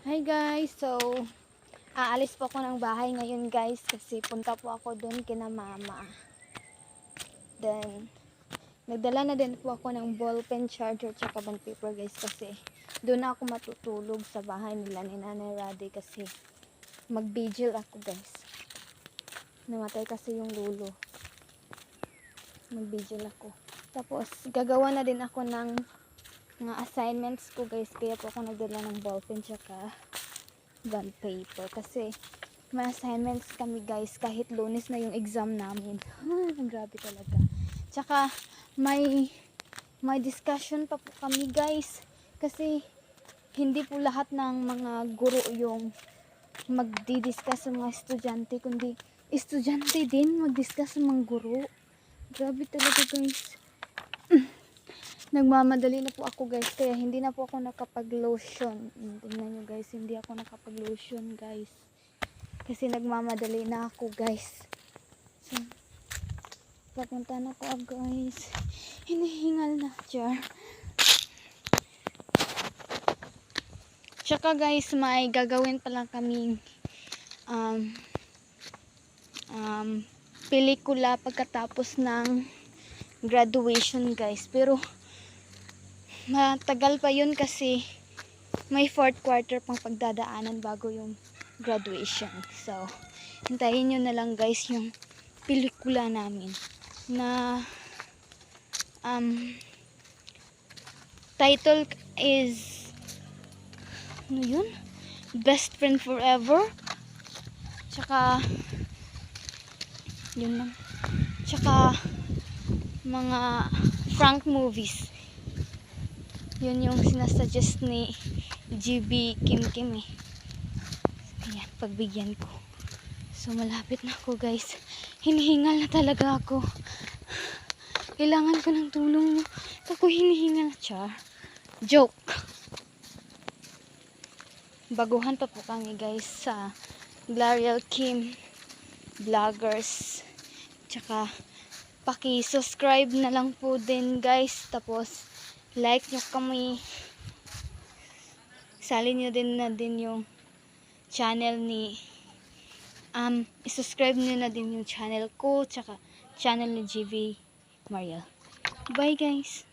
Hi guys, so aalis po ako ng bahay ngayon guys kasi punta po ako doon kina mama. Then nagdala na din po ako ng ballpen, charger, tsaka bond paper guys kasi doon na ako matutulog sa bahay nila ni Nanay Rade kasi mag-vigil ako guys. Namatay kasi yung lulo. Mag-vigil ako. Tapos gagawa na din ako ng mga assignments ko guys, kaya po ako nagdala ng ballpen tsaka bond paper kasi may assignments kami guys kahit Lunes na yung exam namin. Grabe talaga. Tsaka may discussion pa po kami guys kasi hindi po lahat ng mga guro yung magdi-discuss sa mga estudyante, kundi estudyante din mag-discuss sa mga guro. Grabe talaga guys. Nagmamadali na po ako guys, kaya hindi na po ako nakapag-lotion. Tingnan nyo guys, hindi ako nakapag-lotion guys. Kasi nagmamadali na ako guys. So, papunta na ako guys. Hinihingal na, char. Tsaka guys, may gagawin pa lang kaming pelikula pagkatapos ng graduation guys. Pero matagal pa yun kasi may 4th quarter pang pagdadaanan bago yung graduation. So, hintayin nyo na lang guys yung pelikula namin na title is ano yun? Best Friend Forever. Tsaka yun lang. Tsaka mga Frank movies. Yun yung sinasuggest ni GB Kim eh. Ayan, pagbigyan ko. So malapit na ako guys. Hinihingal na talaga ako. Kailangan ko ng tulong nyo. Ako hinihingal, char. Joke. Baguhan pa po kami guys sa Glariel Kim Vloggers. Tsaka paki-subscribe na lang po din guys. Tapos like nyo kami. Salin nyo din na din yung channel ni i-subscribe nyo na din yung channel ko. Tsaka channel ni GV Mariel. Bye guys.